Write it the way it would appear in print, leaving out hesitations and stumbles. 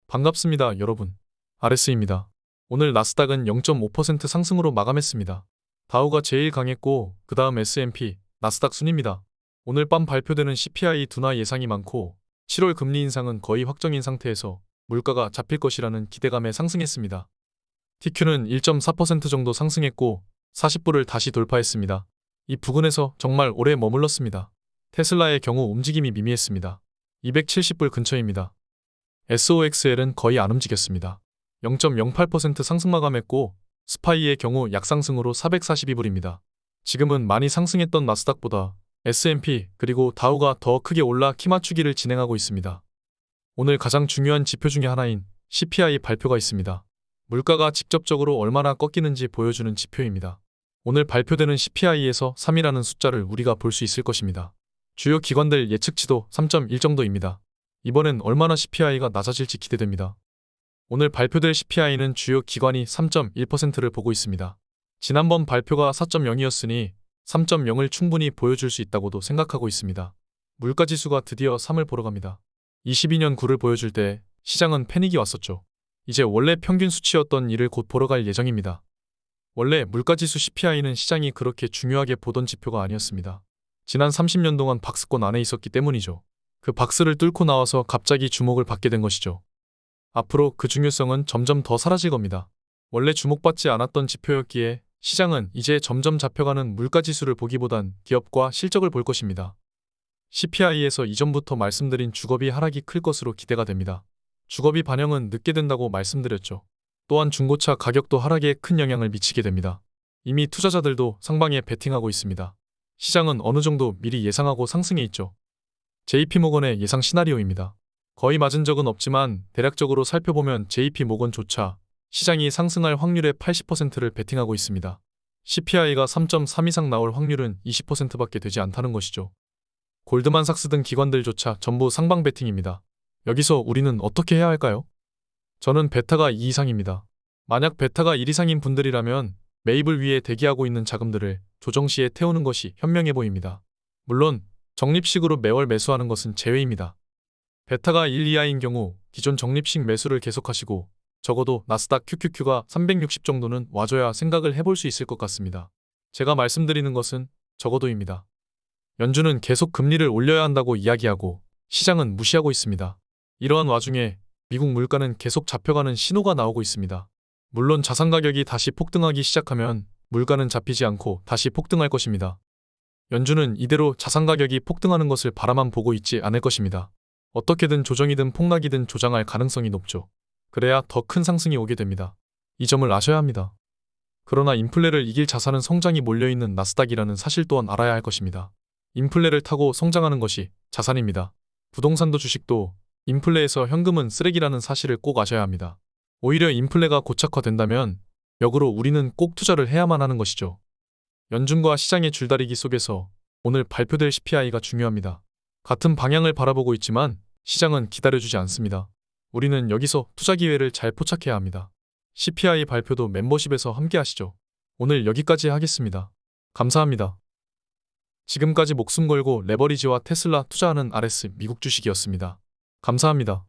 반갑습니다, 여러분. RS입니다. 오늘 나스닥은 0.5% 상승으로 마감했습니다. 다우가 제일 강했고 그 다음 S&P, 나스닥 순입니다. 오늘 밤 발표되는 CPI 둔화 예상이 많고 7월 금리 인상은 거의 확정인 상태에서 물가가 잡힐 것이라는 기대감에 상승했습니다. TQ는 1.4% 정도 상승했고 40불을 다시 돌파했습니다. 이 부근에서 정말 오래 머물렀습니다. 테슬라의 경우 움직임이 미미했습니다. 270불 근처입니다. SOXL은 거의 안 움직였습니다. 0.08% 상승 마감했고 스파이의 경우 약상승으로 442불입니다. 지금은 많이 상승했던 나스닥보다 S&P 그리고 다우가 더 크게 올라 키 맞추기를 진행하고 있습니다. 오늘 가장 중요한 지표 중에 하나인 CPI 발표가 있습니다. 물가가 직접적으로 얼마나 꺾이는지 보여주는 지표입니다. 오늘 발표되는 CPI에서 3이라는 숫자를 우리가 볼 수 있을 것입니다. 주요 기관들 예측치도 3.1 정도입니다. 이번엔 얼마나 CPI가 낮아질지 기대됩니다. 오늘 발표될 CPI는 주요 기관이 3.1%를 보고 있습니다. 지난번 발표가 4.0이었으니 3.0을 충분히 보여줄 수 있다고도 생각하고 있습니다. 물가지수가 드디어 3을 보러 갑니다. 22년 9를 보여줄 때 시장은 패닉이 왔었죠. 이제 원래 평균 수치였던 1을 곧 보러 갈 예정입니다. 원래 물가지수 CPI는 시장이 그렇게 중요하게 보던 지표가 아니었습니다. 지난 30년 동안 박스권 안에 있었기 때문이죠. 그 박스를 뚫고 나와서 갑자기 주목을 받게 된 것이죠. 앞으로 그 중요성은 점점 더 사라질 겁니다. 원래 주목받지 않았던 지표였기에 시장은 이제 점점 잡혀가는 물가지수를 보기보단 기업과 실적을 볼 것입니다. CPI에서 이전부터 말씀드린 주거비 하락이 클 것으로 기대가 됩니다. 주거비 반영은 늦게 된다고 말씀드렸죠. 또한 중고차 가격도 하락에 큰 영향을 미치게 됩니다. 이미 투자자들도 상방에 베팅하고 있습니다. 시장은 어느 정도 미리 예상하고 상승해 있죠. JP모건의 예상 시나리오입니다. 거의 맞은 적은 없지만 대략적으로 살펴보면 JP모건조차 시장이 상승할 확률의 80%를 베팅하고 있습니다. CPI가 3.3 이상 나올 확률은 20%밖에 되지 않다는 것이죠. 골드만삭스 등 기관들조차 전부 상방 베팅입니다. 여기서 우리는 어떻게 해야 할까요? 저는 베타가 2 이상입니다. 만약 베타가 1 이상인 분들이라면 매입을 위해 대기하고 있는 자금들을 조정 시에 태우는 것이 현명해 보입니다. 물론 적립식으로 매월 매수하는 것은 제외입니다. 베타가 1 이하인 경우 기존 적립식 매수를 계속하시고 적어도 나스닥 QQQ가 360 정도는 와줘야 생각을 해볼 수 있을 것 같습니다. 제가 말씀드리는 것은 적어도입니다. 연준은 계속 금리를 올려야 한다고 이야기하고 시장은 무시하고 있습니다. 이러한 와중에 미국 물가는 계속 잡혀가는 신호가 나오고 있습니다. 물론 자산 가격이 다시 폭등하기 시작하면 물가는 잡히지 않고 다시 폭등할 것입니다. 연준은 이대로 자산 가격이 폭등하는 것을 바라만 보고 있지 않을 것입니다. 어떻게든 조정이든 폭락이든 조장할 가능성이 높죠. 그래야 더 큰 상승이 오게 됩니다. 이 점을 아셔야 합니다. 그러나 인플레를 이길 자산은 성장이 몰려있는 나스닥이라는 사실 또한 알아야 할 것입니다. 인플레를 타고 성장하는 것이 자산입니다. 부동산도 주식도 인플레에서 현금은 쓰레기라는 사실을 꼭 아셔야 합니다. 오히려 인플레가 고착화된다면 역으로 우리는 꼭 투자를 해야만 하는 것이죠. 연준과 시장의 줄다리기 속에서 오늘 발표될 CPI가 중요합니다. 같은 방향을 바라보고 있지만 시장은 기다려주지 않습니다. 우리는 여기서 투자 기회를 잘 포착해야 합니다. CPI 발표도 멤버십에서 함께 하시죠. 오늘 여기까지 하겠습니다. 감사합니다. 지금까지 목숨 걸고 레버리지와 테슬라 투자하는 RS 미국 주식이었습니다. 감사합니다.